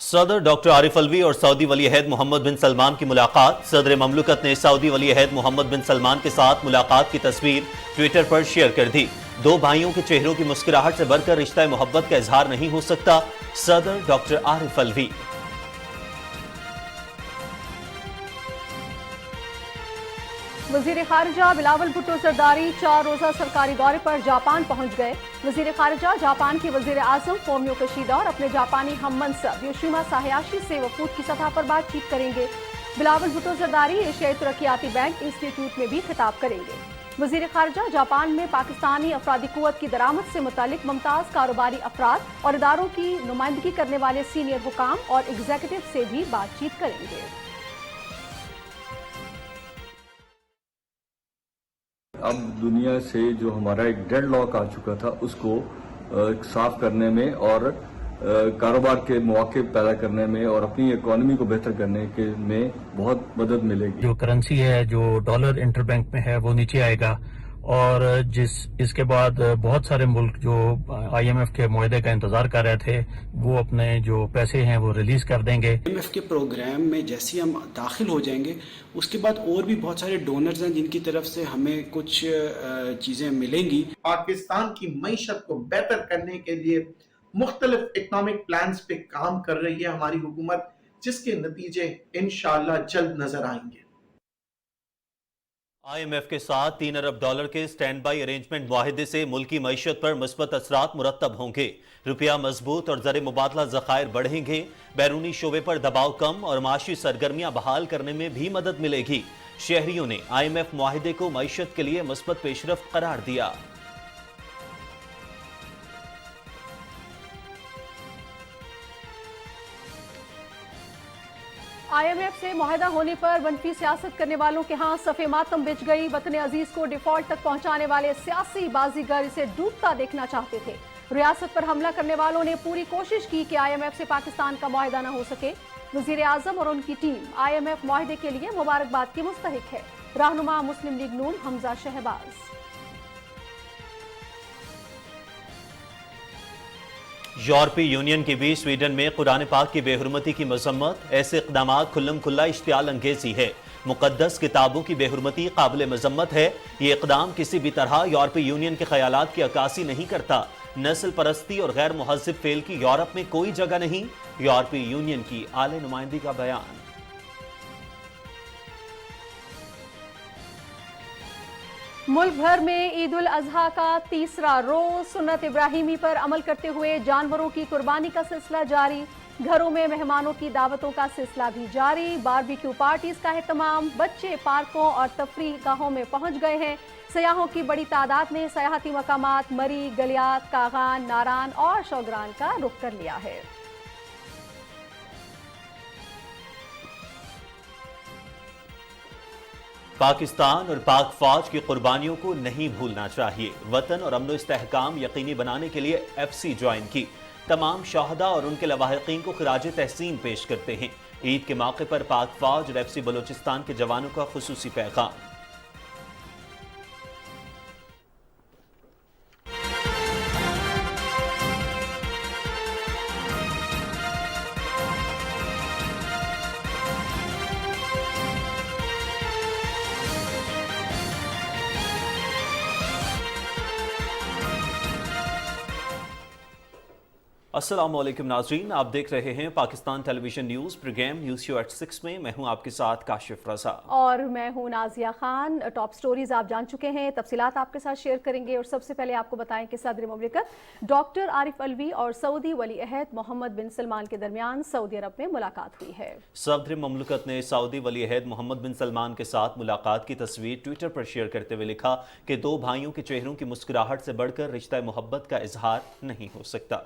صدر ڈاکٹر عارف الوی اور سعودی ولی عہد محمد بن سلمان کی ملاقات۔ صدر مملکت نے سعودی ولی عہد محمد بن سلمان کے ساتھ ملاقات کی تصویر ٹویٹر پر شیئر کر دی۔ دو بھائیوں کے چہروں کی مسکراہٹ سے بڑھ کر رشتہ محبت کا اظہار نہیں ہو سکتا، صدر ڈاکٹر عارف الوی۔ وزیر خارجہ بلاول بھٹو زرداری 4 روزہ سرکاری دورے پر جاپان پہنچ گئے۔ وزیر خارجہ جاپان کے وزیر اعظم فومیو کشیدا اور اپنے جاپانی ہم منصب یوشیما ساہیاشی سے وفود کی سطح پر بات چیت کریں گے۔ بلاول بھٹو زرداری ایشیائی ترقیاتی بینک انسٹی ٹیوٹ میں بھی خطاب کریں گے۔ وزیر خارجہ جاپان میں پاکستانی افرادی قوت کی درآمد سے متعلق ممتاز کاروباری افراد اور اداروں کی نمائندگی کرنے والے سینئر حکام اور ایگزیکٹو سے بھی بات چیت کریں گے۔ اب دنیا سے جو ہمارا ایک ڈیڈ لاک آ چکا تھا اس کو صاف کرنے میں اور کاروبار کے مواقع پیدا کرنے میں اور اپنی اکانومی کو بہتر کرنے کے میں بہت مدد ملے گی۔ جو کرنسی ہے جو ڈالر انٹر بینک میں ہے وہ نیچے آئے گا، اور اس کے بعد بہت سارے ملک جو آئی ایم ایف کے معاہدے کا انتظار کر رہے تھے وہ اپنے جو پیسے ہیں وہ ریلیز کر دیں گے۔ آئی ایم ایف کے پروگرام میں جیسے ہم داخل ہو جائیں گے اس کے بعد اور بھی بہت سارے ڈونرز ہیں جن کی طرف سے ہمیں کچھ چیزیں ملیں گی۔ پاکستان کی معیشت کو بہتر کرنے کے لیے مختلف اکنامک پلانز پہ کام کر رہی ہے ہماری حکومت، جس کے نتیجے انشاءاللہ جلد نظر آئیں گے۔ آئی ایم ایف کے ساتھ 3 ارب ڈالر کے سٹینڈ بائی ارینجمنٹ معاہدے سے ملکی معیشت پر مثبت اثرات مرتب ہوں گے۔ روپیہ مضبوط اور زر مبادلہ ذخائر بڑھیں گے، بیرونی شعبے پر دباؤ کم اور معاشی سرگرمیاں بحال کرنے میں بھی مدد ملے گی۔ شہریوں نے آئی ایم ایف معاہدے کو معیشت کے لیے مثبت پیش رفت قرار دیا۔ آئی ایم ایف سے معاہدہ ہونے پر منفی سیاست کرنے والوں کے ہاں صف ماتم بچھ گئی۔ وطن عزیز کو ڈیفالٹ تک پہنچانے والے سیاسی بازیگر اسے ڈوبتا دیکھنا چاہتے تھے۔ ریاست پر حملہ کرنے والوں نے پوری کوشش کی کہ آئی ایم ایف سے پاکستان کا معاہدہ نہ ہو سکے۔ وزیر اعظم اور ان کی ٹیم آئی ایم ایف معاہدے کے لیے مبارکباد کی مستحق ہے۔ رہنما مسلم لیگ نون حمزہ شہباز۔ یورپی یونین کے بھی سویڈن میں قرآن پاک کی بے حرمتی کی مذمت۔ ایسے اقدامات کھلم کھلا اشتعال انگیزی ہے۔ مقدس کتابوں کی بے حرمتی قابل مذمت ہے۔ یہ اقدام کسی بھی طرح یورپی یونین کے خیالات کی عکاسی نہیں کرتا۔ نسل پرستی اور غیر مہذب فعل کی یورپ میں کوئی جگہ نہیں، یورپی یونین کی اعلی نمائندگی کا بیان۔ ملک بھر میں عید الاضحیٰ کا تیسرا روز سنت ابراہیمی پر عمل کرتے ہوئے جانوروں کی قربانی کا سلسلہ جاری۔ گھروں میں مہمانوں کی دعوتوں کا سلسلہ بھی جاری۔ باربیکیو پارٹیز کا اہتمام، بچے پارکوں اور تفریح گاہوں میں پہنچ گئے ہیں۔ سیاحوں کی بڑی تعداد نے سیاحتی مقامات مری، گلیات، کاغان، ناران اور شوگران کا رخ کر لیا ہے۔ پاکستان اور پاک فوج کی قربانیوں کو نہیں بھولنا چاہیے۔ وطن اور امن و استحکام یقینی بنانے کے لیے ایف سی جوائن کی۔ تمام شہداء اور ان کے لواحقین کو خراج تحسین پیش کرتے ہیں۔ عید کے موقع پر پاک فوج اور ایف سی بلوچستان کے جوانوں کا خصوصی پیغام۔ السلام علیکم ناظرین، آپ دیکھ رہے ہیں Pakistan television news programme news show at 6 میں۔ میں ہوں آپ کے ساتھ کاشف رضا اور میں ہوں نازیہ خان۔ ٹاپ سٹوریز آپ جان چکے ہیں، تفصیلات آپ کے ساتھ شیئر کریں گے، اور سب سے پہلے آپ کو بتائیں کہ صدر مملکت ڈاکٹر عارف الوی اور سعودی ولی عہد محمد بن سلمان کے درمیان سعودی عرب میں ملاقات ہوئی ہے۔ صدر مملکت نے سعودی ولی عہد محمد بن سلمان کے ساتھ ملاقات کی تصویر ٹویٹر پر شیئر کرتے ہوئے لکھا کہ دو بھائیوں کے چہروں کی مسکراہٹ سے بڑھ کر رشتہ محبت کا اظہار نہیں ہو سکتا۔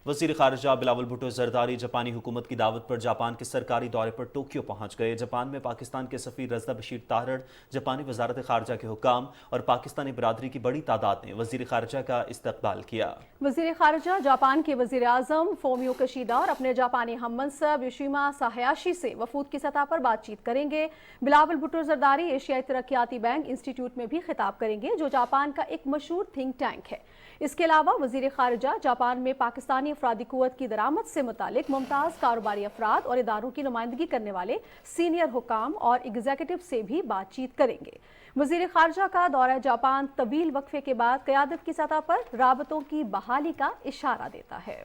وزیر خارجہ بلاول بھٹو زرداری جاپانی حکومت کی دعوت پر جاپان کے سرکاری دورے پر ٹوکیو پہنچ گئے۔ جاپان میں پاکستان کے سفیر رضا بشیر تارڑ، جاپانی وزارت خارجہ کے حکام اور پاکستانی برادری کی بڑی تعداد نے وزیر خارجہ کا استقبال کیا۔ وزیر خارجہ جاپان کے وزیر اعظم فومیو کشیدا اور اپنے جاپانی ہم منصب یوشیما ساہیاشی سے وفود کی سطح پر بات چیت کریں گے۔ بلاول بھٹو زرداری ایشیائی ترقیاتی بینک انسٹی ٹیوٹ میں بھی خطاب کریں گے، جو جاپان کا ایک مشہور تھنک ٹینک ہے۔ اس کے علاوہ وزیر خارجہ جاپان میں پاکستانی افرادی قوت کی درآمد سے متعلق ممتاز کاروباری افراد اور اداروں کی نمائندگی کرنے والے سینئر حکام اور ایگزیکٹو سے بھی بات چیت کریں گے۔ وزیر خارجہ کا دورہ جاپان طویل وقفے کے بعد قیادت کی سطح پر رابطوں کی بحالی کا اشارہ دیتا ہے۔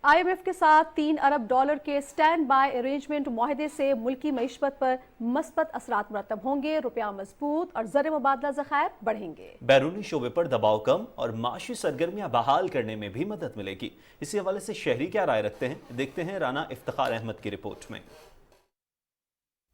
IMF کے ساتھ $3 ارب کے اسٹینڈ بائی ارینجمنٹ معاہدے سے ملکی معیشت پر مثبت اثرات مرتب ہوں گے، روپیہ مضبوط اور زر مبادلہ ذخائر بڑھیں گے۔ بیرونی شعبے پر دباؤ کم اور معاشی سرگرمیاں بحال کرنے میں بھی مدد ملے گی۔ اسی حوالے سے شہری کیا رائے رکھتے ہیں، دیکھتے ہیں رانا افتخار احمد کی رپورٹ میں۔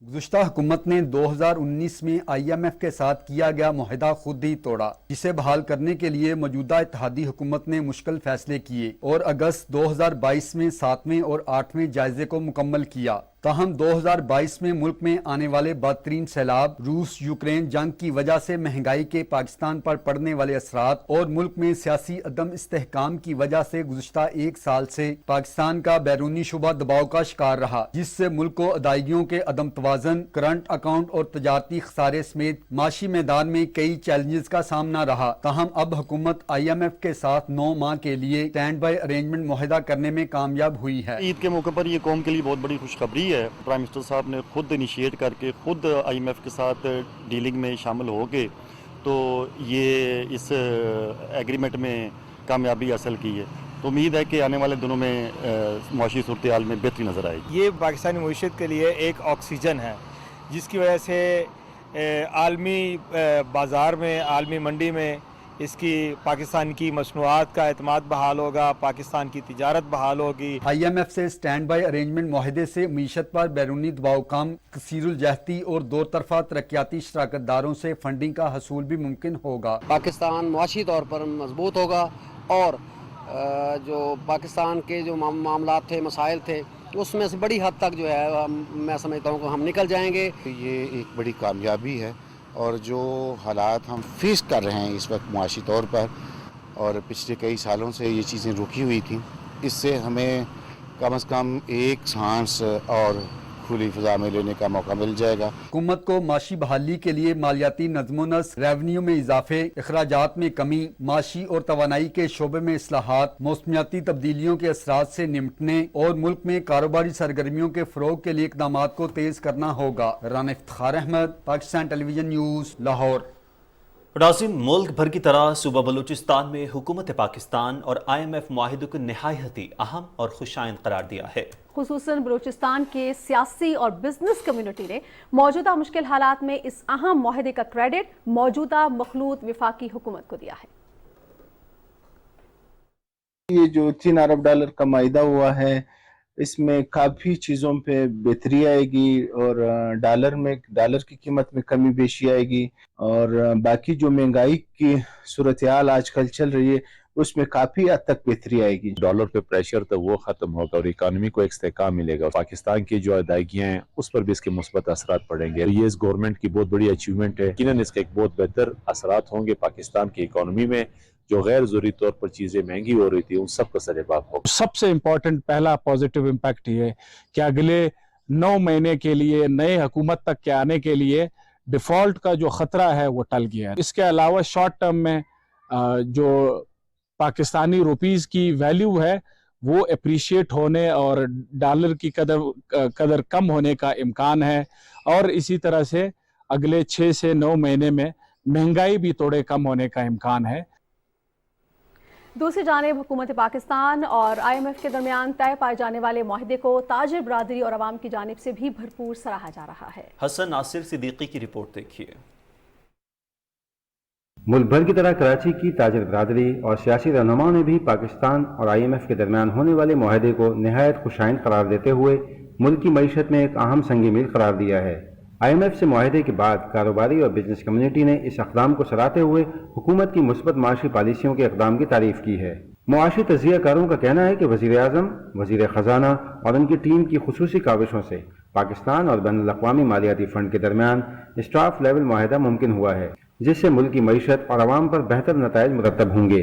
گزشتہ حکومت نے 2019 میں IMF کے ساتھ کیا گیا معاہدہ خود ہی توڑا، جسے بحال کرنے کے لیے موجودہ اتحادی حکومت نے مشکل فیصلے کیے اور اگست 2022 میں 7ویں اور 8ویں جائزے کو مکمل کیا۔ تاہم 2022 میں ملک میں آنے والے بدترین سیلاب، روس یوکرین جنگ کی وجہ سے مہنگائی کے پاکستان پر پڑنے والے اثرات اور ملک میں سیاسی عدم استحکام کی وجہ سے گزشتہ ایک سال سے پاکستان کا بیرونی شعبہ دباؤ کا شکار رہا، جس سے ملک کو ادائیگیوں کے عدم توازن، کرنٹ اکاؤنٹ اور تجارتی خسارے سمیت معاشی میدان میں کئی چیلنجز کا سامنا رہا۔ تاہم اب حکومت IMF کے ساتھ 9 ماہ کے لیے اسٹینڈ بائی ارینجمنٹ معاہدہ کرنے میں کامیاب ہوئی ہے۔ عید کے موقع پر یہ قوم کے لیے بہت بڑی خوشخبری ہے۔ پرائم منسٹر صاحب نے خود انیشیٹ کر کے خود IMF کے ساتھ ڈیلنگ میں شامل ہو کے تو یہ اس ایگریمنٹ میں کامیابی حاصل کی ہے، تو امید ہے کہ آنے والے دنوں میں معاشی صورتحال میں بہتری نظر آئے گی۔ یہ پاکستانی معیشت کے لیے ایک آکسیجن ہے، جس کی وجہ سے عالمی بازار میں، عالمی منڈی میں اس کی پاکستان کی مصنوعات کا اعتماد بحال ہوگا، پاکستان کی تجارت بحال ہوگی۔ IMF سے اسٹینڈ بائی ارینجمنٹ معاہدے سے معیشت پر بیرونی دباؤ کم، کثیر الجہتی اور دو طرفہ ترقیاتی شراکت داروں سے فنڈنگ کا حصول بھی ممکن ہوگا۔ پاکستان معاشی طور پر مضبوط ہوگا اور جو پاکستان کے جو معاملات تھے، مسائل تھے، اس میں سے بڑی حد تک جو ہے میں سمجھتا ہوں کہ ہم نکل جائیں گے۔ یہ ایک بڑی کامیابی ہے، اور جو حالات ہم فیس کر رہے ہیں اس وقت معاشی طور پر، اور پچھلے کئی سالوں سے یہ چیزیں رکی ہوئی تھیں، اس سے ہمیں کم از کم ایک سانس اور کھلی فضا میں لینے کا موقع مل جائے گا۔ حکومت کو معاشی بحالی کے لیے مالیاتی نظم و نسق، ریونیو میں اضافے، اخراجات میں کمی، معاشی اور توانائی کے شعبے میں اصلاحات، موسمیاتی تبدیلیوں کے اثرات سے نمٹنے اور ملک میں کاروباری سرگرمیوں کے فروغ کے لیے اقدامات کو تیز کرنا ہوگا۔ Rana Iftikhar Ahmad, Pakistan television news, Lahore. ناظرین، ملک بھر کی طرح صوبہ بلوچستان میں حکومت پاکستان اور IMF معاہدے کو نہایت ہی اہم اور خوشائند قرار دیا ہے۔ خصوصاً بلوچستان کے سیاسی اور بزنس کمیونٹی نے موجودہ مشکل حالات میں اس اہم معاہدے کا کریڈٹ موجودہ مخلوط وفاقی حکومت کو دیا ہے۔ یہ جو $3 ارب کا معاہدہ ہوا ہے، اس میں کافی چیزوں پہ بہتری آئے گی، اور ڈالر کی قیمت میں کمی بیشی آئے گی، اور باقی جو مہنگائی کی صورتحال آج کل چل رہی ہے اس میں کافی حد تک بہتری آئے گی۔ ڈالر پہ پریشر تو وہ ختم ہوگا اور اکانومی کو ایک استحکام ملے گا۔ پاکستان کی جو ادائیگیاں ہیں اس پر بھی اس کے مثبت اثرات پڑیں گے۔ یہ اس گورنمنٹ کی بہت بڑی اچیومنٹ ہے، یقیناً اس کے ایک بہت بہتر اثرات ہوں گے پاکستان کی اکانومی میں۔ جو غیر ضروری طور پر چیزیں مہنگی ہو رہی تھی ان سب کا سرباب ہوگا۔ سب سے امپورٹنٹ پہلا پازیٹیو امپیکٹ یہ ہے کہ اگلے 9 مہینے کے لیے نئے حکومت تک کے آنے کے لیے ڈیفالٹ کا جو خطرہ ہے وہ ٹل گیا ہے۔ اس کے علاوہ شارٹ ٹرم میں جو پاکستانی روپیز کی ویلیو ہے وہ اپریشیٹ ہونے اور ڈالر کی قدر کم ہونے کا امکان ہے، اور اسی طرح سے اگلے 6 سے 9 مہینے میں مہنگائی بھی تھوڑے کم ہونے کا امکان ہے۔ دوسری جانب حکومت پاکستان اور IMF کے درمیان طے پائے جانے والے معاہدے کو تاجر برادری اور عوام کی جانب سے بھی بھرپور سراہا جا رہا ہے۔ حسن ناصر صدیقی کی رپورٹ دیکھیے۔ ملک بھر کی طرح کراچی کی تاجر برادری اور سیاسی رہنماؤں نے بھی پاکستان اور IMF کے درمیان ہونے والے معاہدے کو نہایت خوشائند قرار دیتے ہوئے ملک کی معیشت میں ایک اہم سنگ میل قرار دیا ہے۔ IMF سے معاہدے کے بعد کاروباری اور بزنس کمیونٹی نے اس اقدام کو سراہتے ہوئے حکومت کی مثبت معاشی پالیسیوں کے اقدام کی تعریف کی ہے۔ معاشی تجزیہ کاروں کا کہنا ہے کہ وزیر اعظم، وزیر خزانہ اور ان کی ٹیم کی خصوصی کاوشوں سے پاکستان اور بین الاقوامی مالیاتی فنڈ کے درمیان اسٹاف لیول معاہدہ ممکن ہوا ہے، جس سے ملک کی معیشت اور عوام پر بہتر نتائج مرتب ہوں گے۔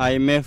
IMF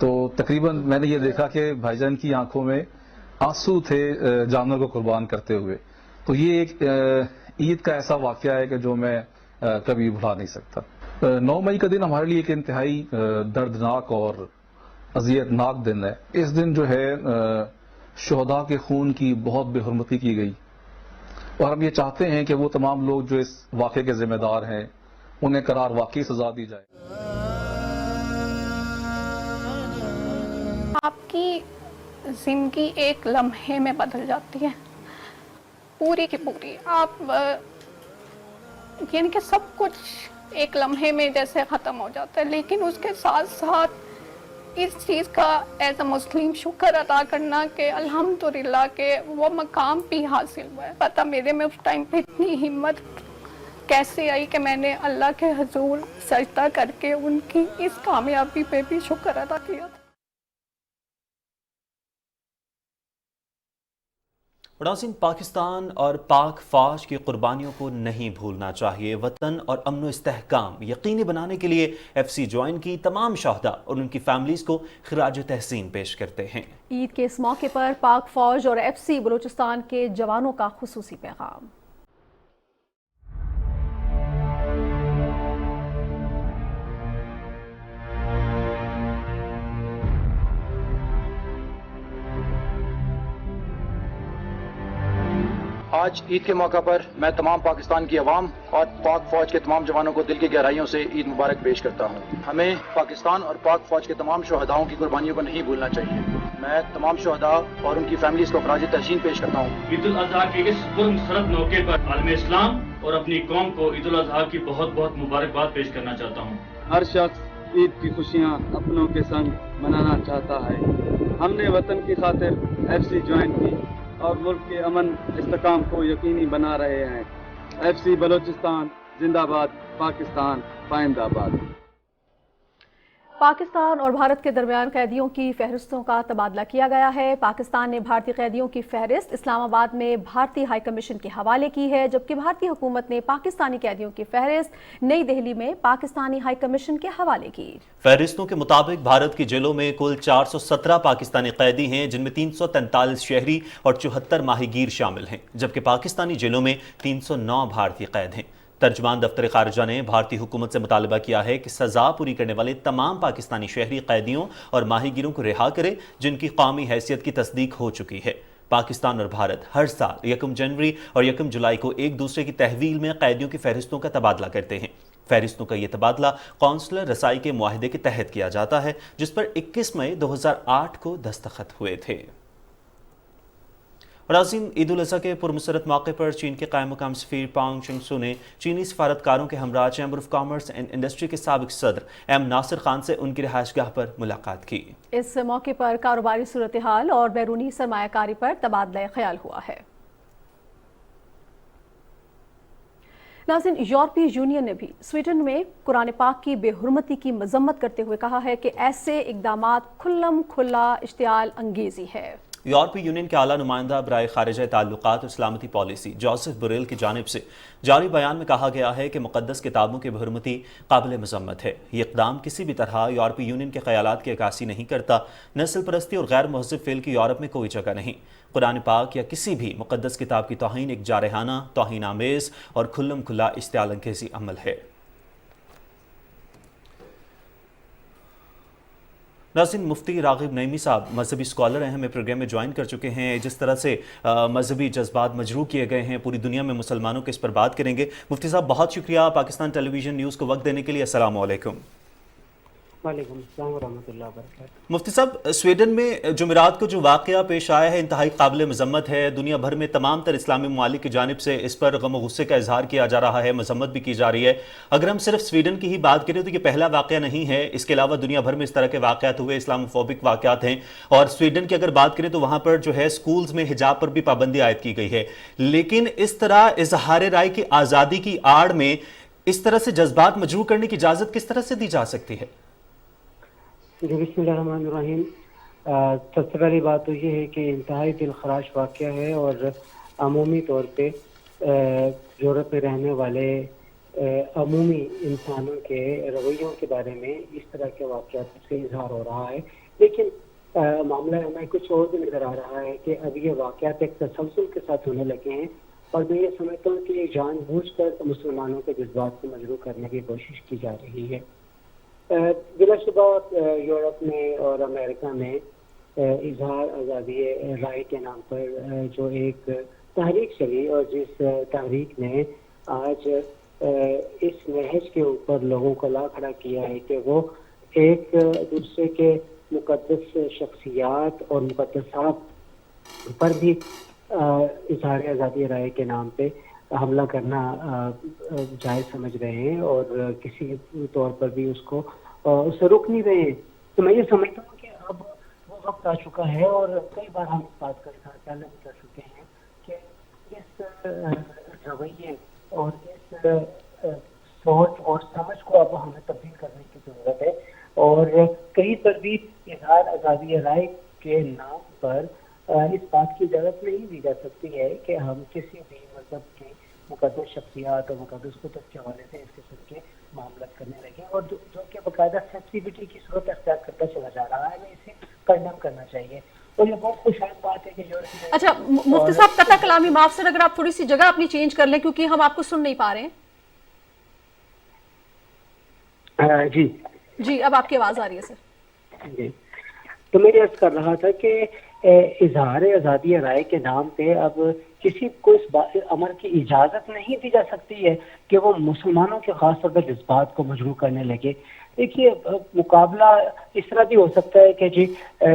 تو تقریباً میں نے یہ دیکھا کہ بھائی جان کی آنکھوں میں آنسو تھے جانور کو قربان کرتے ہوئے. تو یہ ایک عید کا ایسا واقعہ ہے کہ جو میں کبھی بھلا نہیں سکتا. 9 مئی کا دن ہمارے لیے ایک انتہائی دردناک اور اذیت ناک دن ہے. اس دن جو ہے شہداء کے خون کی بہت بے حرمتی کی گئی، اور ہم یہ چاہتے ہیں کہ وہ تمام لوگ جو اس واقعے کے ذمہ دار ہیں انہیں قرار واقعی سزا دی جائے. آپ کی زندگی ایک لمحے میں بدل جاتی ہے، پوری کی پوری. آپ یعنی کہ سب کچھ ایک لمحے میں جیسے ختم ہو جاتا ہے، لیکن اس کے ساتھ ساتھ اس چیز کا ایز اے مسلم شکر ادا کرنا کہ الحمدللہ کہ وہ مقام بھی حاصل ہوا ہے. پتہ میرے میں اس ٹائم پہ اتنی ہمت کیسے آئی کہ میں نے اللہ کے حضور سجدہ کر کے ان کی اس کامیابی پہ بھی شکر ادا کیا. ناظرین، پاکستان اور پاک فوج کی قربانیوں کو نہیں بھولنا چاہیے. وطن اور امن و استحکام یقینی بنانے کے لیے ایف سی جوائن کی تمام شہداء اور ان کی فیملیز کو خراج تحسین پیش کرتے ہیں. عید کے اس موقع پر پاک فوج اور ایف سی بلوچستان کے جوانوں کا خصوصی پیغام. آج عید کے موقع پر میں تمام پاکستان کی عوام اور پاک فوج کے تمام جوانوں کو دل کی گہرائیوں سے عید مبارک پیش کرتا ہوں. ہمیں پاکستان اور پاک فوج کے تمام شہداؤں کی قربانیوں کو نہیں بھولنا چاہیے. میں تمام شہداء اور ان کی فیملیز کو خراج تحسین پیش کرتا ہوں. عید الاضحیٰ کے اس پرمسرت موقع پر عالم اسلام اور اپنی قوم کو عید الاضحیٰ کی بہت بہت مبارکباد پیش کرنا چاہتا ہوں. ہر شخص عید کی خوشیاں اپنوں کے سنگ منانا چاہتا ہے. ہم نے وطن کی خاطر ایف سی جوائن کی اور ملک کے امن استحکام کو یقینی بنا رہے ہیں. ایف سی بلوچستان زندہ باد، پاکستان پائندہ آباد. پاکستان اور بھارت کے درمیان قیدیوں کی فہرستوں کا تبادلہ کیا گیا ہے. پاکستان نے بھارتی قیدیوں کی فہرست اسلام آباد میں بھارتی ہائی کمیشن کے حوالے کی ہے، جبکہ بھارتی حکومت نے پاکستانی قیدیوں کی فہرست نئی دہلی میں پاکستانی ہائی کمیشن کے حوالے کی. فہرستوں کے مطابق بھارت کی جیلوں میں کل 417 پاکستانی قیدی ہیں، جن میں 343 شہری اور 74 ماہی گیر شامل ہیں، جبکہ پاکستانی جیلوں میں 309 بھارتی قید ہیں. ترجمان دفتر خارجہ نے بھارتی حکومت سے مطالبہ کیا ہے کہ سزا پوری کرنے والے تمام پاکستانی شہری قیدیوں اور ماہی گیروں کو رہا کرے جن کی قومی حیثیت کی تصدیق ہو چکی ہے. پاکستان اور بھارت ہر سال 1 جنوری اور 1 جولائی کو ایک دوسرے کی تحویل میں قیدیوں کی فہرستوں کا تبادلہ کرتے ہیں. فہرستوں کا یہ تبادلہ قونصلر رسائی کے معاہدے کے تحت کیا جاتا ہے، جس پر 21 مئی 2008 کو دستخط ہوئے تھے. ناظرین، عید الاضحیٰ کے پرمسرت موقع پر چین کے قائم مقام سفیر پانگ چنگسو نے چینی سفارتکاروں کے ہمراہ chamber of commerce and industry کے سابق صدر ایم ناصر خان سے ان کی رہائش گاہ پر ملاقات کی. اس موقع پر کاروباری صورتحال اور بیرونی سرمایہ کاری پر تبادلہ خیال ہوا ہے. ناظرین، یورپی یونین نے بھی سویڈن میں قرآن پاک کی بے حرمتی کی مذمت کرتے ہوئے کہا ہے کہ ایسے اقدامات کھلم کھلا اشتعال انگیزی ہے. یورپی یونین کے اعلیٰ نمائندہ برائے خارجہ تعلقات اور سلامتی پالیسی جوزف بوریل کی جانب سے جاری بیان میں کہا گیا ہے کہ مقدس کتابوں کی بے حرمتی قابل مذمت ہے. یہ اقدام کسی بھی طرح یورپی یونین کے خیالات کی عکاسی نہیں کرتا. نسل پرستی اور غیر مہذب فعل کی یورپ میں کوئی جگہ نہیں. قرآن پاک یا کسی بھی مقدس کتاب کی توہین ایک جارحانہ، توہین آمیز اور کھلم کھلا اشتعال انگیزی عمل ہے. ناظرین، مفتی راغب نعیمی صاحب مذہبی اسکالر ہیں، ہمیں پروگرام میں جوائن کر چکے ہیں. جس طرح سے مذہبی جذبات مجروح کیے گئے ہیں پوری دنیا میں مسلمانوں کے، اس پر بات کریں گے. مفتی صاحب، بہت شکریہ پاکستان ٹیلی ویژن نیوز کو وقت دینے کے لیے. السلام علیکم. وعلیکم السلام ورحمۃ اللہ وبرکاتہ. مفتی صاحب، سویڈن میں جمعرات کو جو واقعہ پیش آیا ہے انتہائی قابل مذمت ہے. دنیا بھر میں تمام تر اسلامی ممالک کی جانب سے اس پر غم و غصے کا اظہار کیا جا رہا ہے، مذمت بھی کی جا رہی ہے. اگر ہم صرف سویڈن کی ہی بات کریں تو یہ پہلا واقعہ نہیں ہے. اس کے علاوہ دنیا بھر میں اس طرح کے واقعات ہوئے، اسلاموفوبک واقعات ہیں. اور سویڈن کی اگر بات کریں تو وہاں پر جو ہے سکولز میں حجاب پر بھی پابندی عائد کی گئی ہے. لیکن اس طرح اظہار رائے کی آزادی کی آڑ میں اس طرح سے جذبات مجروح کرنے کی اجازت کس طرح سے دی جا سکتی ہے؟ جی، بسم اللہ الرحمن الرحیم. سب سے پہلی بات تو یہ ہے کہ انتہائی دل خراش واقعہ ہے، اور عمومی طور پہ یورپ میں رہنے والے عمومی انسانوں کے رویوں کے بارے میں اس طرح کے واقعات سے اظہار ہو رہا ہے، لیکن معاملہ ہمیں کچھ اور بھی نظر آ رہا ہے کہ اب یہ واقعات ایک تسلسل کے ساتھ ہونے لگے ہیں، اور میں یہ سمجھتا ہوں کہ یہ جان بوجھ کر مسلمانوں کے جذبات کو مجروح کرنے کی کوشش کی جا رہی ہے۔ بلا شبہ یورپ میں اور امریکہ میں اظہار آزادی رائے کے نام پر جو ایک تحریک چلی، اور جس تحریک نے آج اس نہج کے اوپر لوگوں کو لا کھڑا کیا ہے کہ وہ ایک دوسرے کے مقدس شخصیات اور مقدسات پر بھی اظہار آزادی رائے کے نام پہ حملہ کرنا جائز سمجھ رہے ہیں، اور کسی طور پر بھی اسے روک نہیں رہے ہیں۔ تو میں یہ سمجھتا ہوں کہ اب وہ وقت آ چکا ہے، اور کئی بار ہم اس بات کا اظہار پہلے بھی کر چکے ہیں کہ اس رویے اور اس سوچ اور سمجھ کو اب ہمیں تبدیل کرنے کی ضرورت ہے، اور کہیں پر بھی اظہار آزادی رائے کے نام پر اس بات کی اجازت نہیں دی جا سکتی ہے کہ ہم کسی بھی مذہب کی مقدس شخصیات اور مقدس کتب کے حوالے سے اس قسم کے معاملات کرنے لگے، اور جو کہ باقاعدہ سینسٹیوٹی کی صورت اختیار کرتا چلا جا رہا ہے، ہمیں اسے کنڈم کرنا چاہیے۔ اور یہ بہت خوشحال بات ہے کہ اچھا مفتی صاحب، قطع کلامی معاف سر، اگر آپ تھوڑی سی جگہ اپنی چینج کر لیں کیونکہ ہم آپ کو سن نہیں پا رہے ہیں۔ جی اب آپ کی آواز آ رہی ہے سر۔ جی تو میں عرض کر رہا تھا کہ اظہار آزادی رائے کے نام پہ اب کسی کو اس امر کی اجازت نہیں دی جا سکتی ہے کہ وہ مسلمانوں کے خاص طور پر جذبات کو مجروح کرنے لگے۔ دیکھیے مقابلہ اس طرح بھی ہو سکتا ہے کہ جی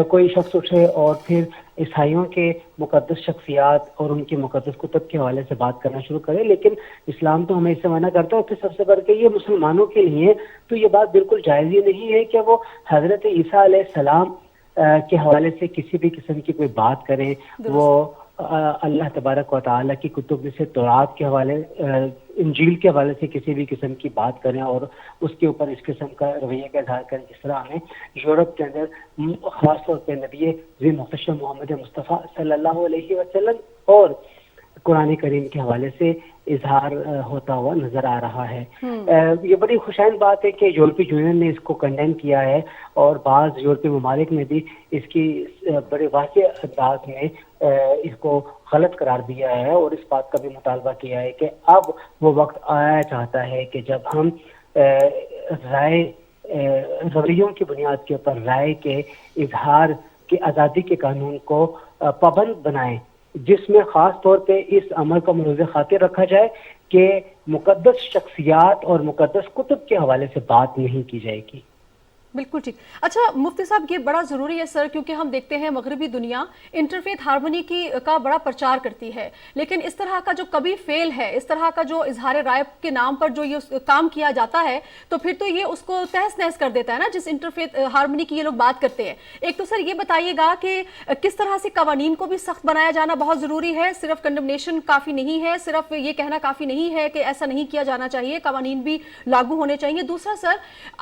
کوئی شخص اٹھے اور پھر عیسائیوں کے مقدس شخصیات اور ان کی مقدس کتب کے حوالے سے بات کرنا شروع کرے، لیکن اسلام تو ہمیں اس سے منع کرتا ہے، اور پھر سب سے بڑھ کے یہ مسلمانوں کے لیے تو یہ بات بالکل جائز ہی نہیں ہے کہ وہ حضرت عیسیٰ علیہ السلام کے حوالے سے کسی بھی قسم کی کوئی بات کریں، وہ اللہ تبارک و تعالیٰ کی کتب سے تورات کے حوالے، انجیل کے حوالے سے کسی بھی قسم کی بات کریں اور اس کے اوپر اس قسم کا رویے کا اظہار کریں، جس طرح ہمیں یورپ کے اندر خاص طور پہ نبی ذی محتشم محمد مصطفیٰ صلی اللہ علیہ وسلم اور قرآن کریم کے حوالے سے اظہار ہوتا ہوا نظر آ رہا ہے۔ یہ بڑی خوشائن بات ہے کہ یورپی یونین نے اس کو کنڈیم کیا ہے، اور بعض یورپی ممالک نے بھی اس کی بڑے واضح انداز میں اس کو غلط قرار دیا ہے، اور اس بات کا بھی مطالبہ کیا ہے کہ اب وہ وقت آیا چاہتا ہے کہ جب ہم رائے رویوں کی بنیاد کے اوپر رائے کے اظہار کی آزادی کے قانون کو پابند بنائیں، جس میں خاص طور پہ اس عمل کو ملحوظ خاطر رکھا جائے کہ مقدس شخصیات اور مقدس کتب کے حوالے سے بات نہیں کی جائے گی۔ بالکل ٹھیک۔ اچھا مفتی صاحب، یہ بڑا ضروری ہے سر، کیونکہ ہم دیکھتے ہیں مغربی دنیا انٹرفیتھ ہارمونی کا بڑا پرچار کرتی ہے، لیکن اس طرح کا جو کبھی فیل ہے، اس طرح کا جو اظہار رائے کے نام پر جو یہ کام کیا جاتا ہے، تو پھر تو یہ اس کو تہس نہس کر دیتا ہے نا، جس انٹرفیتھ ہارمونی کی یہ لوگ بات کرتے ہیں۔ ایک تو سر یہ بتائیے گا کہ کس طرح سے قوانین کو بھی سخت بنایا جانا بہت ضروری ہے، صرف کنڈمنیشن کافی نہیں ہے، صرف یہ کہنا کافی نہیں ہے کہ ایسا نہیں کیا جانا چاہیے، قوانین بھی لاگو ہونے چاہیے۔ دوسرا سر،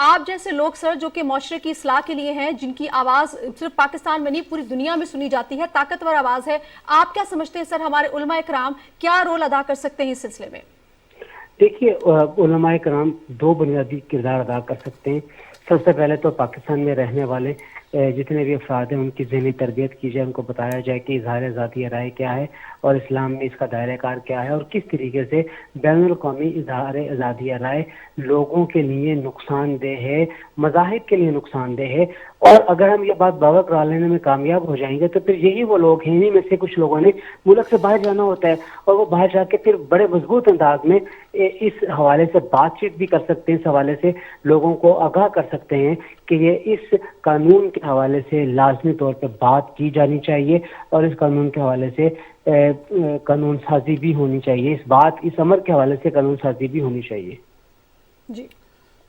آپ جیسے لوگ سر جو کہ معاشرے کی اصلاح کے لیے ہیں، جن کی آواز صرف پاکستان میں نہیں پوری دنیا میں سنی جاتی ہے، طاقتور آواز ہے، آپ کیا سمجھتے ہیں سر ہمارے علماء کرام کیا رول ادا کر سکتے ہیں اس سلسلے میں؟ دیکھیے علماء کرام دو بنیادی کردار ادا کر سکتے ہیں۔ سب سے پہلے تو پاکستان میں رہنے والے جتنے بھی افراد ہیں ان کی ذہنی تربیت کی جائے، ان کو بتایا جائے کہ اظہار آزادی رائے کیا ہے اور اسلام میں اس کا دائرہ کار کیا ہے، اور کس طریقے سے بین الاقوامی اظہار آزادی رائے لوگوں کے لیے نقصان دہ ہے، مذاہب کے لیے نقصان دہ ہے۔ اور اگر ہم یہ بات باور کرا لینے میں کامیاب ہو جائیں گے تو پھر یہی وہ لوگ ہیں، انہیں میں سے کچھ لوگوں نے ملک سے باہر جانا ہوتا ہے، اور وہ باہر جا کے پھر بڑے مضبوط انداز میں اس حوالے سے بات چیت بھی کر سکتے ہیں، اس حوالے سے لوگوں کو آگاہ کر سکتے ہیں کہ یہ اس قانون کے حوالے سے لازمی طور پہ بات کی جانی چاہیے، اور اس قانون کے حوالے سے قانون سازی بھی ہونی چاہیے، اس امر کے حوالے سے قانون سازی بھی ہونی چاہیے۔ جی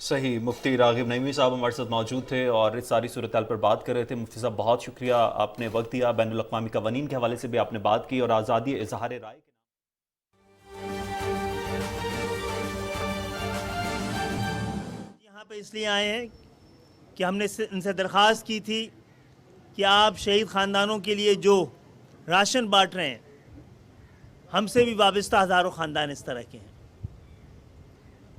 صحیح۔ مفتی راغب نعیمی صاحب ہمارے ساتھ موجود تھے اور اس ساری صورتحال پر بات کر رہے تھے۔ مفتی صاحب بہت شکریہ، آپ نے وقت دیا، بین الاقوامی قوانین کے حوالے سے بھی آپ نے بات کی اور آزادی اظہار رائے یہاں پہ اس لیے آئے ہیں کہ ہم نے ان سے درخواست کی تھی کہ آپ شہید خاندانوں کے لیے جو راشن بانٹ رہے ہیں، ہم سے بھی وابستہ ہزاروں خاندان اس طرح کے ہیں،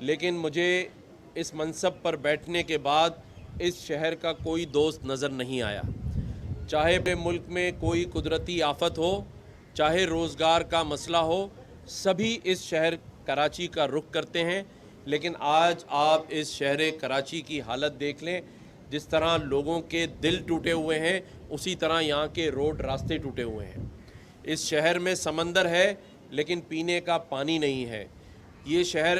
لیکن مجھے اس منصب پر بیٹھنے کے بعد اس شہر کا کوئی دوست نظر نہیں آیا. چاہے ملک میں کوئی قدرتی آفت ہو, چاہے روزگار کا مسئلہ ہو, سبھی اس شہر کراچی کا رخ کرتے ہیں. لیکن آج آپ اس شہر کراچی کی حالت دیکھ لیں, جس طرح لوگوں کے دل ٹوٹے ہوئے ہیں اسی طرح یہاں کے روڈ راستے ٹوٹے ہوئے ہیں. اس شہر میں سمندر ہے لیکن پینے کا پانی نہیں ہے. یہ شہر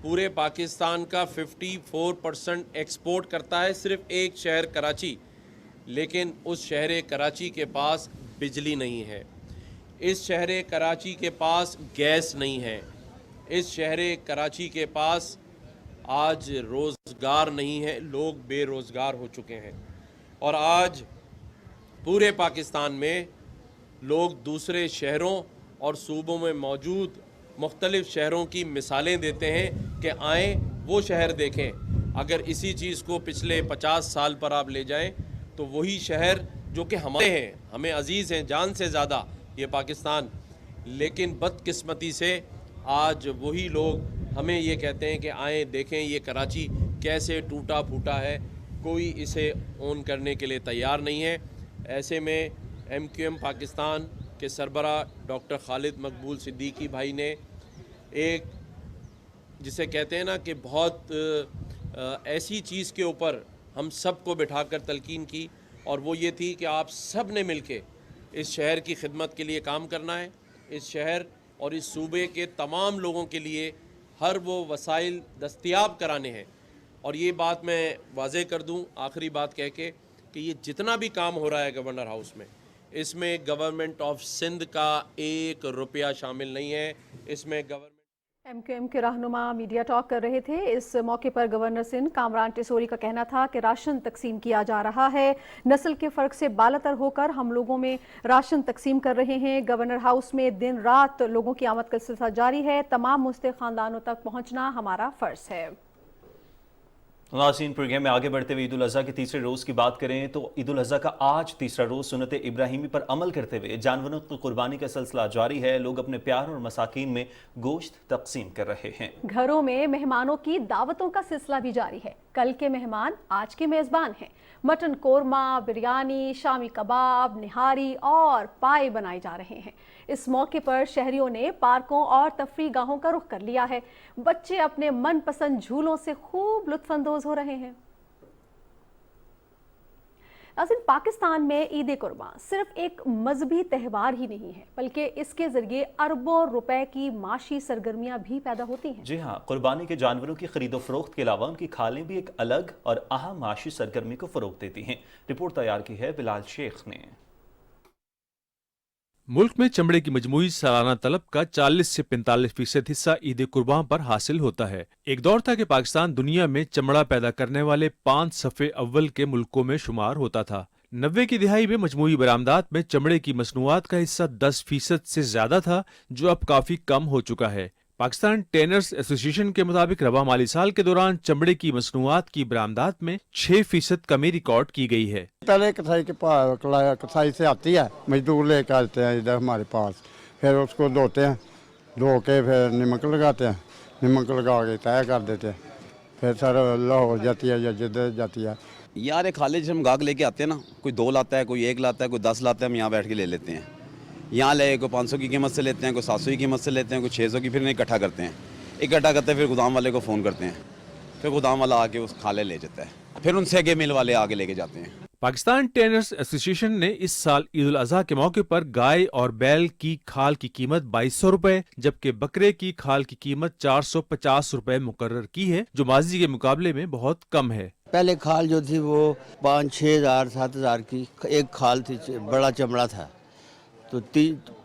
پورے پاکستان کا 54% ایکسپورٹ کرتا ہے, صرف ایک شہر کراچی, لیکن اس شہر کراچی کے پاس بجلی نہیں ہے. اس شہر کراچی کے پاس گیس نہیں ہے. اس شہر کراچی کے پاس آج روزگار نہیں ہے, لوگ بے روزگار ہو چکے ہیں. اور آج پورے پاکستان میں لوگ دوسرے شہروں اور صوبوں میں موجود مختلف شہروں کی مثالیں دیتے ہیں کہ آئیں وہ شہر دیکھیں. اگر اسی چیز کو پچھلے 50 سال پر آپ لے جائیں تو وہی شہر جو کہ ہمارے ہیں, ہمیں عزیز ہیں جان سے زیادہ یہ پاکستان, لیکن بدقسمتی سے آج وہی لوگ ہمیں یہ کہتے ہیں کہ آئیں دیکھیں یہ کراچی کیسے ٹوٹا پھوٹا ہے. کوئی اسے اون کرنے کے لیے تیار نہیں ہے. ایسے میں MQM پاکستان کے سربراہ ڈاکٹر خالد مقبول صدیقی بھائی نے ایک جسے کہتے ہیں نا کہ بہت ایسی چیز کے اوپر ہم سب کو بٹھا کر تلقین کی, اور وہ یہ تھی کہ آپ سب نے مل کے اس شہر کی خدمت کے لیے کام کرنا ہے. اس شہر اور اس صوبے کے تمام لوگوں کے لیے ہر وہ وسائل دستیاب کرانے ہیں. اور یہ بات میں واضح کر دوں آخری بات کہہ کے کہ یہ جتنا بھی کام ہو رہا ہے گورنر ہاؤس میں, اس میں گورنمنٹ آف سندھ کا 1 روپیہ شامل نہیں ہے. اس میں MQM کے رہنما میڈیا ٹاک کر رہے تھے. اس موقع پر گورنر سندھ کامران ٹیسوری کا کہنا تھا کہ راشن تقسیم کیا جا رہا ہے. نسل کے فرق سے بالاتر ہو کر ہم لوگوں میں راشن تقسیم کر رہے ہیں. گورنر ہاؤس میں دن رات لوگوں کی آمد کا سلسلہ جاری ہے. تمام مستحق خاندانوں تک پہنچنا ہمارا فرض ہے. ناظرین پروگرام میں آگے بڑھتے ہوئے عید الاضحیٰ کے تیسرے روز کی بات کریں تو عید الاضحیٰ کا آج تیسرا روز سنت ابراہیمی پر عمل کرتے ہوئے جانوروں کی قربانی کا سلسلہ جاری ہے. لوگ اپنے پیار اور مساکین میں گوشت تقسیم کر رہے ہیں. گھروں میں مہمانوں کی دعوتوں کا سلسلہ بھی جاری ہے. کل کے مہمان آج کے میزبان ہیں. مٹن قورمہ, بریانی, شامی کباب, نہاری اور پائے بنائے جا رہے ہیں. اس موقع پر شہریوں نے پارکوں اور تفریح گاہوں کا رخ کر لیا ہے. بچے اپنے من پسند جھولوں سے خوب لطف اندوز ہو رہے ہیں. ناظرین, پاکستان میں عید قربان صرف ایک مذہبی تہوار ہی نہیں ہے بلکہ اس کے ذریعے اربوں روپے کی معاشی سرگرمیاں بھی پیدا ہوتی ہیں. جی ہاں, قربانی کے جانوروں کی خرید و فروخت کے علاوہ ان کی کھالیں بھی ایک الگ اور اہم معاشی سرگرمی کو فروغ دیتی ہیں. رپورٹ تیار کی ہے بلال شیخ نے. ملک میں چمڑے کی مجموعی سالانہ طلب کا 40 سے 45% حصہ عید قربان پر حاصل ہوتا ہے. ایک دور تھا کہ پاکستان دنیا میں چمڑا پیدا کرنے والے 5 صفے اول کے ملکوں میں شمار ہوتا تھا. 90 کی دہائی میں مجموعی برآمدات میں چمڑے کی مصنوعات کا حصہ 10% سے زیادہ تھا, جو اب کافی کم ہو چکا ہے. پاکستان ٹینرز ایسوسی ایشن کے مطابق رواں مالی سال کے دوران چمڑے کی مصنوعات کی برآمدات میں 6% کمی ریکارڈ کی گئی ہے. پہلے کسائی سے آتی ہے, مزدور لے کے آتے ہیں ادھر ہمارے پاس, پھر اس کو دھوتے ہیں, دھو کے پھر نمک لگاتے ہیں, نمک لگا کے طے کر دیتے ہیں, پھر سر لاہور جاتی ہے یا جدہ جاتی ہے. یار ایک خالے جب ہم گاہک لے کے آتے ہیں نا, کوئی 2 لاتا ہے, کوئی 1 لاتا ہے, کوئی 10 لاتا ہے, ہم یہاں بیٹھ کے لے لیتے ہیں. یہاں لے کوئی 500 کی قیمت سے لیتے ہیں, کوئی 700 کی قیمت سے لیتے ہیں, کوئی 600 کی, پھر انہیں اکٹھا کرتے ہیں. اکٹھا کرتے ہیں پھر گودام والے کو فون کرتے ہیں, پھر گودام والا آ کے اس کھالے لے جاتا ہے, پھر ان سے آگے مل والے آگے لے کے جاتے ہیں. پاکستان ٹینرز ایسوسی ایشن نے اس سال عید الاضحیٰ کے موقع پر گائے اور بیل کی کھال کی قیمت 2200 روپے جبکہ بکرے کی کھال کی قیمت 450 روپے مقرر کی ہے, جو ماضی کے مقابلے میں بہت کم ہے. پہلے کھال جو تھی وہ 5-6 ہزار 7 ہزار کی ایک کھال تھی, بڑا چمڑا تھا تو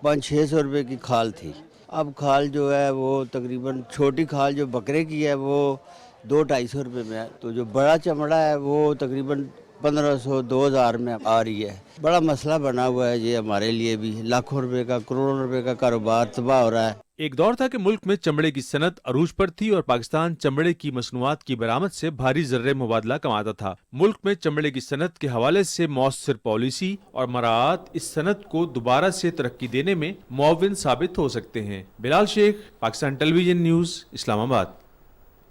500-600 روپے کی کھال تھی. اب کھال جو ہے وہ تقریباً چھوٹی کھال جو بکرے کی ہے وہ 200-250 روپے میں ہے, تو جو بڑا چمڑا ہے وہ تقریباً 1500-2000 میں آ رہی ہے. بڑا مسئلہ بنا ہوا ہے یہ ہمارے لیے بھی, لاکھوں روپے کا, کروڑوں روپے کا کاروبار تباہ ہو رہا ہے. ایک دور تھا کہ ملک میں چمڑے کی صنعت عروج پر تھی اور پاکستان چمڑے کی مصنوعات کی برآمد سے بھاری زر مبادلہ کماتا تھا. ملک میں چمڑے کی صنعت کے حوالے سے مؤثر پالیسی اور مراعات اس صنعت کو دوبارہ سے ترقی دینے میں معاون ثابت ہو سکتے ہیں. بلال شیخ, پاکستان ٹیلی ویژن نیوز, اسلام آباد.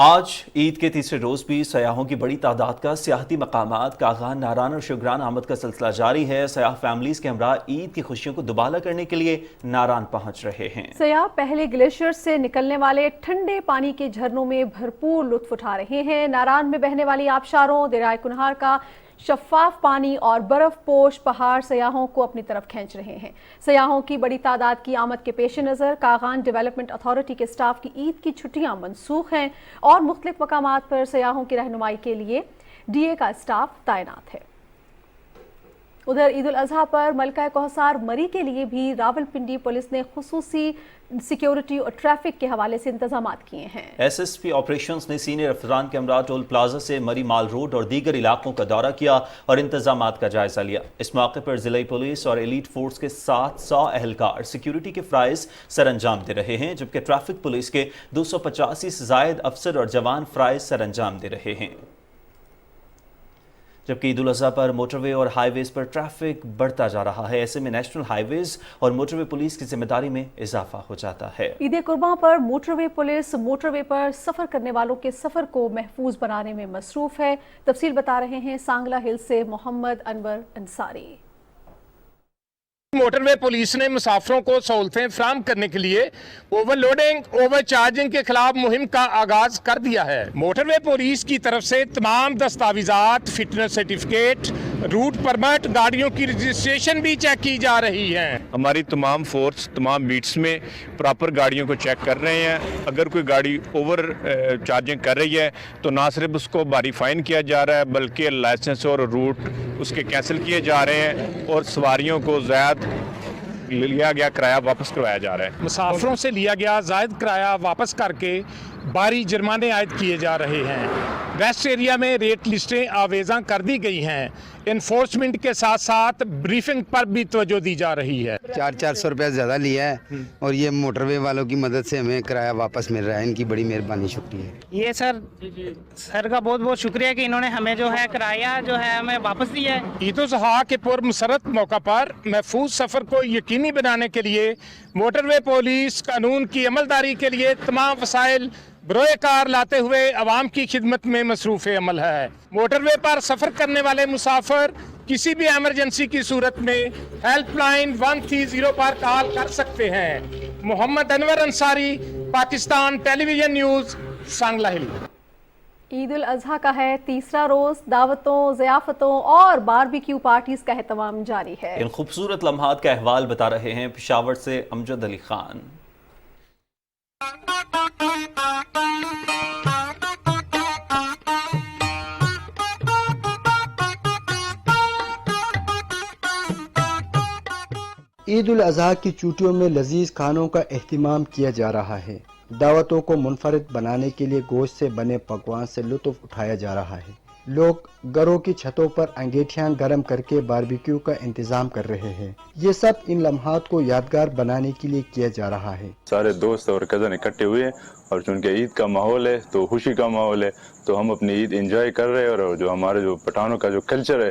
آج عید کے تیسرے روز بھی سیاحوں کی بڑی تعداد کا سیاحتی مقامات کاغان، ناران اور شوگران آمد کا سلسلہ جاری ہے۔ سیاح فیملیز کے ہمراہ عید کی خوشیوں کو دوبالا کرنے کے لیے ناران پہنچ رہے ہیں۔ سیاح پہلے گلیشیئر سے نکلنے والے ٹھنڈے پانی کے جھرنوں میں بھرپور لطف اٹھا رہے ہیں۔ ناران میں بہنے والی آبشاروں، دریائے کنہار کا شفاف پانی اور برف پوش پہاڑ سیاحوں کو اپنی طرف کھینچ رہے ہیں۔ سیاحوں کی بڑی تعداد کی آمد کے پیش نظر کاغان ڈیولپمنٹ اتھارٹی کے سٹاف کی عید کی چھٹیاں منسوخ ہیں اور مختلف مقامات پر سیاحوں کی رہنمائی کے لیے ڈی اے کا سٹاف تعینات ہے۔ ادھر عید الاضحیٰ پر ملکہ کوہسار مری کے لیے بھی راولپنڈی پولیس نے خصوصی سیکیورٹی اور ٹریفک کے حوالے سے انتظامات کیے ہیں۔ ایس ایس پی آپریشنز نے سینئر افسران کے ہمراہ ٹول پلازا سے مری مال روڈ اور دیگر علاقوں کا دورہ کیا اور انتظامات کا جائزہ لیا۔ اس موقع پر ضلعی پولیس اور ایلیٹ فورس کے 700 اہلکار سیکیورٹی کے فرائض سر انجام دے رہے ہیں، جبکہ ٹریفک پولیس کے 285 سے زائد افسر اور جوان فرائض سر انجام دے رہے ہیں۔ جبکہ عید الاضحیٰ پر موٹر وے اور ہائی ویز پر ٹریفک بڑھتا جا رہا ہے، ایسے میں نیشنل ہائی ویز اور موٹر وے پولیس کی ذمہ داری میں اضافہ ہو جاتا ہے۔ عید قرباں پر موٹر وے پولیس موٹر وے پر سفر کرنے والوں کے سفر کو محفوظ بنانے میں مصروف ہے۔ تفصیل بتا رہے ہیں سانگلا ہل سے محمد انور انصاری۔ موٹر وے پولیس نے مسافروں کو سہولتیں فراہم کرنے کے لیے اوور لوڈنگ، اوور چارجنگ کے خلاف مہم کا آغاز کر دیا ہے۔ موٹر وے پولیس کی طرف سے تمام دستاویزات، فٹنس سرٹیفکیٹ، روٹ پرمٹ، گاڑیوں کی رجسٹریشن بھی چیک کی جا رہی ہے۔ ہماری تمام فورس تمام بیٹس میں پراپر گاڑیوں کو چیک کر رہے ہیں۔ اگر کوئی گاڑی اوور چارجنگ کر رہی ہے تو نہ صرف اس کو بھاری فائن کیا جا رہا ہے بلکہ لائسنس اور روٹ اس کے کینسل کیے جا رہے ہیں اور سواریوں کو زائد لیا گیا کرایہ واپس کروایا جا رہا ہے۔ مسافروں سے لیا گیا زائد کرایہ واپس کر کے بھاری جرمانے عائد کیے جا رہے ہیں۔ ریسٹ ایریا میں ریٹ لسٹیں آویزاں کر دی گئی ہیں۔ انفورسمنٹ کے ساتھ ساتھ بریفنگ پر بھی توجہ دی جا رہی ہے۔ 400 روپیہ زیادہ لیا ہے اور یہ موٹر وے والوں کی مدد سے ہمیں کرایہ واپس مل رہا ہے، ان کی بڑی مہربانی، شکریہ۔ یہ سر کا بہت بہت شکریہ کہ انہوں نے ہمیں جو ہے کرایہ جو ہے ہمیں واپس دیا ہے۔ عید الاضحیٰ کے پرمسرت موقع پر محفوظ سفر کو یقینی بنانے کے لیے موٹر وے پولیس قانون کی عملداری کے لیے تمام وسائل بروئے کار لاتے ہوئے عوام کی خدمت میں مصروف عمل ہے۔ موٹر وے پر سفر کرنے والے مسافر کسی بھی ایمرجنسی کی صورت میں ہیلپ لائن 130 پر کال کر سکتے ہیں۔ Muhammad Anwar Ansari, Pakistan television news, Sangla ہل۔ عید الاضحیٰ کا ہے تیسرا روز، دعوتوں، ضیافتوں اور باربیکیو پارٹیز کا اہتمام جاری ہے۔ ان خوبصورت لمحات کا احوال بتا رہے ہیں پشاور سے امجد علی خان۔ عید الاضحیٰ کی چھٹیوں میں لذیذ کھانوں کا اہتمام کیا جا رہا ہے۔ دعوتوں کو منفرد بنانے کے لیے گوشت سے بنے پکوان سے لطف اٹھایا جا رہا ہے۔ لوگ گھروں کی چھتوں پر انگیٹھیاں گرم کر کے باربیکیو کا انتظام کر رہے ہیں۔ یہ سب ان لمحات کو یادگار بنانے کے لیے کیا جا رہا ہے۔ سارے دوست اور کزن اکٹھے ہوئے ہیں اور چونکہ عید کا ماحول ہے تو خوشی کا ماحول ہے تو ہم اپنی عید انجوائے کر رہے ہیں، اور جو ہمارے جو پٹھانوں کا جو کلچر ہے،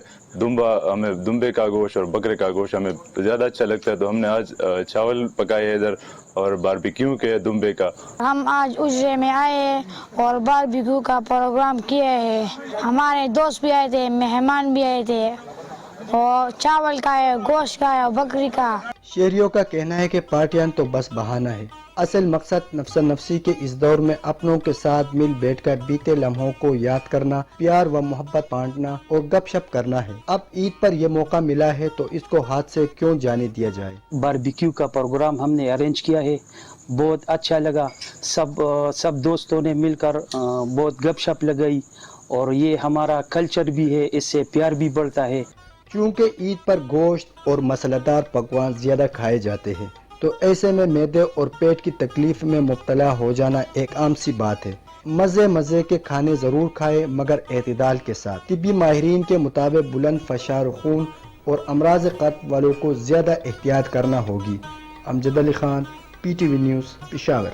ہمیں دمبے کا گوشت اور بکرے کا گوشت ہمیں زیادہ اچھا لگتا ہے، تو ہم نے آج چاول پکائے ادھر اور باربیکیو کے دمبے کا۔ ہم آج اجرے میں آئے اور باربیکیو کا پروگرام کیا ہے۔ ہمارے دوست بھی آئے تھے، مہمان بھی آئے تھے، اور چاول کا ہے، گوشت کا ہے، بکری کا۔ شہریوں کا کہنا ہے کہ پارٹیاں تو بس بہانہ ہے، اصل مقصد نفس نفسی کے اس دور میں اپنوں کے ساتھ مل بیٹھ کر بیتے لمحوں کو یاد کرنا، پیار و محبت بانٹنا اور گپ شپ کرنا ہے۔ اب عید پر یہ موقع ملا ہے تو اس کو ہاتھ سے کیوں جانے دیا جائے۔ باربیکیو کا پروگرام ہم نے ارینج کیا ہے، بہت اچھا لگا، سب دوستوں نے مل کر بہت گپ شپ لگائی، اور یہ ہمارا کلچر بھی ہے، اس سے پیار بھی بڑھتا ہے۔ چونکہ عید پر گوشت اور مسلہ دار پکوان زیادہ کھائے جاتے ہیں تو ایسے میں معدے اور پیٹ کی تکلیف میں مبتلا ہو جانا ایک عام سی بات ہے۔ مزے کے کھانے ضرور کھائے مگر اعتدال کے ساتھ۔ طبی ماہرین کے مطابق بلند فشار خون اور امراض قلب والوں کو زیادہ احتیاط کرنا ہوگی۔ Amjad Ali Khan, P T V news, Peshawar.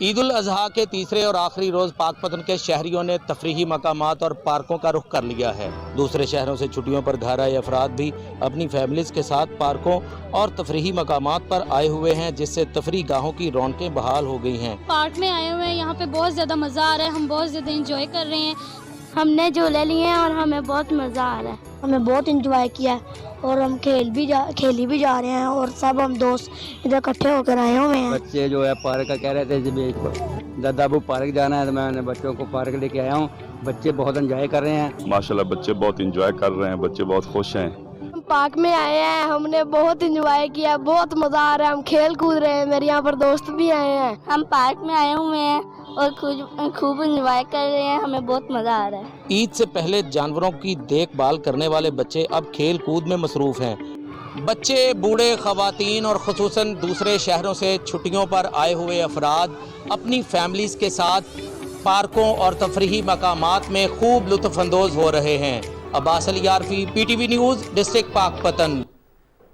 Eid al-Adha کے تیسرے اور آخری روز پاک پتن کے شہریوں نے تفریحی مقامات اور پارکوں کا رخ کر لیا ہے۔ دوسرے شہروں سے چھٹیوں پر گھر آئے افراد بھی اپنی فیملیز کے ساتھ پارکوں اور تفریحی مقامات پر آئے ہوئے ہیں، جس سے تفریح گاہوں کی رونقیں بحال ہو گئی ہیں۔ پارک میں آئے ہوئے ہیں، یہاں پہ بہت زیادہ مزہ آ رہا ہے، ہم بہت زیادہ انجوائے کر رہے ہیں۔ ہم نے جھولے لیے ہیں اور ہمیں بہت مزہ آ رہا ہے، ہمیں بہت انجوائے کیا ہے اور ہم کھیلی بھی جا رہے ہیں اور سب ہم دوست ادھر اکٹھے ہو کر آئے ہوئے ہیں۔ بچے جو ہے پارک کا کہہ رہے تھے دادا ابو پارک جانا ہے، تو میں نے بچوں کو پارک لے کے آیا ہوں۔ بچے بہت انجوائے کر رہے ہیں، ماشاءاللہ بچے بہت انجوائے کر رہے ہیں، بچے بہت خوش ہیں۔ ہم پارک میں آئے ہیں، ہم نے بہت انجوائے کیا، بہت مزہ آ رہا ہے، ہم کھیل کود رہے ہیں، میرے یہاں پر دوست بھی آئے ہیں۔ ہم پارک میں آئے ہوئے ہیں اور خوب انجوائے کر رہے ہیں، ہمیں بہت مزہ آ رہا ہے۔ عید سے پہلے جانوروں کی دیکھ بھال کرنے والے بچے اب کھیل کود میں مصروف ہیں۔ بچے، بوڑھے، خواتین اور خصوصاً دوسرے شہروں سے چھٹیوں پر آئے ہوئے افراد اپنی فیملیز کے ساتھ پارکوں اور تفریحی مقامات میں خوب لطف اندوز ہو رہے ہیں۔ Abbas Ali Arfi, P T V news, district Pakpattan.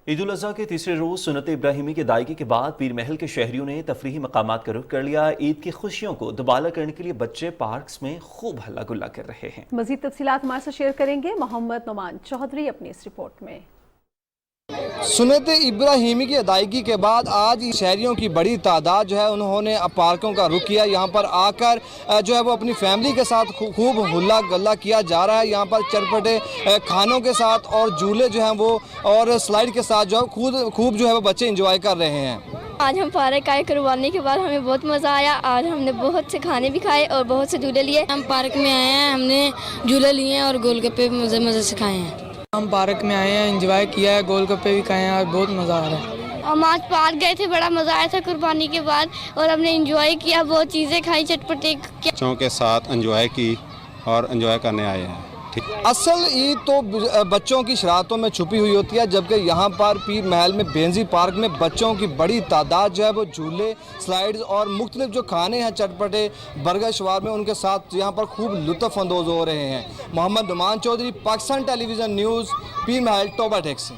عید الاضحیٰ کے تیسرے روز سنت ابراہیمی کی ادائیگی کے بعد پیر محل کے شہریوں نے تفریحی مقامات کا رخ کر لیا۔ عید کی خوشیوں کو دوبالا کرنے کے لیے بچے پارکس میں خوب ہلا گلا کر رہے ہیں۔ مزید تفصیلات ہمارے ساتھ شیئر کریں گے محمد نعمان چودھری اپنی اس رپورٹ میں۔ سنت ابراہیمی کی ادائیگی کے بعد آج شہریوں کی بڑی تعداد جو ہے انہوں نے پارکوں کا رخ کیا۔ یہاں پر آ کر جو ہے وہ اپنی فیملی کے ساتھ خوب ہلا گلا کیا جا رہا ہے۔ یہاں پر چٹپٹے کھانوں کے ساتھ اور جھولے جو ہیں وہ اور سلائیڈ کے ساتھ جو ہے خوب جو ہے وہ بچے انجوائے کر رہے ہیں۔ آج ہم پارک آئے، قربانی کے بعد ہمیں بہت مزہ آیا۔ آج ہم نے بہت سے کھانے بھی کھائے اور بہت سے جھولے لیے۔ ہم پارک میں آئے ہیں، ہم نے جھولے لیے ہیں اور گول گپے مزے سے کھائے ہیں۔ ہم پارک میں آئے ہیں، انجوائے کیا ہے، گول گپے بھی کھائے ہیں اور بہت مزہ آ رہا ہے۔ ہم آج پارک گئے تھے، بڑا مزہ آیا تھا قربانی کے بعد اور ہم نے انجوائے کیا، بہت چیزیں کھائی، چٹپٹے بچوں کے ساتھ انجوائے کی اور انجوائے کرنے آئے ہیں۔ اصل عید تو بچوں کی شرارتوں میں چھپی ہوئی ہوتی ہے، جبکہ یہاں پر پیر محل میں بینزی پارک میں بچوں کی بڑی تعداد جو ہے وہ جھولے، سلائیڈز اور مختلف جو کھانے ہیں چٹپٹے برگر شوار میں ان کے ساتھ یہاں پر خوب لطف اندوز ہو رہے ہیں۔ محمد Noman Chaudhry, Pakistan television news, پیر محل، ٹوبا ٹیکسی۔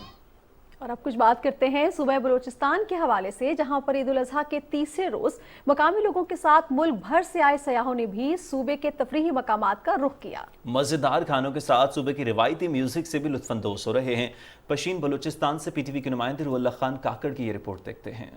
اور اب کچھ بات کرتے ہیں صوبہ بلوچستان کے حوالے سے، جہاں پر عید الاضحیٰ کے تیسرے روز مقامی لوگوں کے ساتھ ملک بھر سے آئے سیاحوں نے بھی صوبے کے تفریحی مقامات کا رخ کیا۔ مزیدار کھانوں کے ساتھ صوبے کی روایتی میوزک سے بھی لطف اندوز ہو رہے ہیں۔ پشین بلوچستان سے پی ٹی وی کے نمائندے روح اللہ خان کاکڑ کی یہ رپورٹ دیکھتے ہیں۔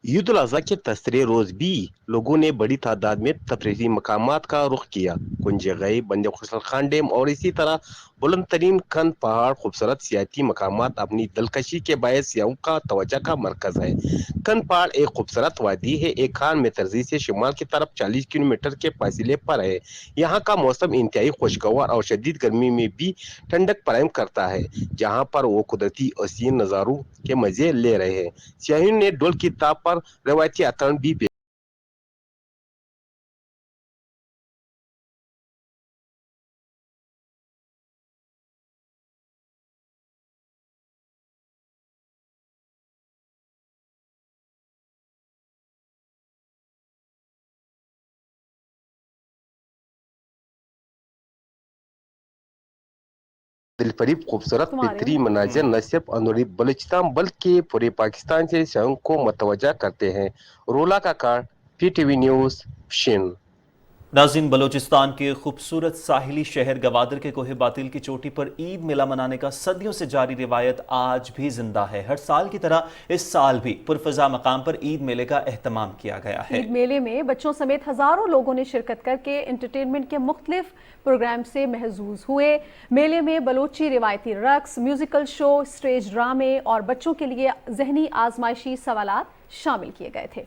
عید الاضحیٰ کے تیسرے روز بھی لوگوں نے بڑی تعداد میں تفریحی مقامات کا رخ کیا۔ کنج گئی، بند خسر خان ڈیم اور اسی طرح بلند ترین کن پہاڑ خوبصورت سیاحتی مقامات اپنی دلکشی کے باعث سیاحوں کا توجہ کا مرکز ہے۔ کن پہاڑ ایک خوبصورت وادی ہے، ایک خان میں ترزی سے شمال کی طرف 40 کلومیٹر کے فاصلے پر ہے۔ یہاں کا موسم انتہائی خوشگوار اور شدید گرمی میں بھی ٹھنڈک فراہم کرتا ہے، جہاں پر وہ قدرتی حسین نظاروں کے مزے لے رہے ہیں۔ سیاحوں نے ڈول کی تاپ پر روایتی اترن بھی دل فریب خوبصورت فطری مناظر نہ صرف اندرونی بلوچستان بلکہ پورے پاکستان سے سیاحوں کو متوجہ کرتے ہیں۔ رولا کا کارڈ، پی ٹی وی نیوز، پشین۔ ناظرین، بلوچستان کے خوبصورت ساحلی شہر گوادر کے کوہ باطل کی چوٹی پر عید میلہ منانے کا صدیوں سے جاری روایت آج بھی زندہ ہے۔ ہر سال کی طرح اس سال بھی پرفضا مقام پر عید میلے کا اہتمام کیا گیا ہے۔ عید میلے میں بچوں سمیت ہزاروں لوگوں نے شرکت کر کے انٹرٹینمنٹ کے مختلف پروگرام سے محظوظ ہوئے۔ میلے میں بلوچی روایتی رقص، میوزیکل شو، اسٹیج ڈرامے اور بچوں کے لیے ذہنی آزمائشی سوالات شامل کیے گئے تھے۔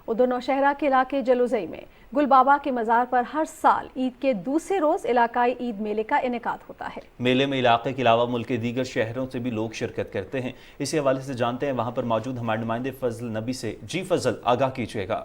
ادھر نوشہرہ کے علاقے جلوزئی میں گل بابا کے مزار پر ہر سال عید کے دوسرے روز علاقائی عید میلے کا انعقاد ہوتا ہے۔ میلے میں علاقے کے علاوہ ملک کے دیگر شہروں سے بھی لوگ شرکت کرتے ہیں۔ اسی حوالے سے جانتے ہیں وہاں پر موجود ہمارے نمائندے فضل نبی سے۔ جی فضل، آگاہ کیجیے گا۔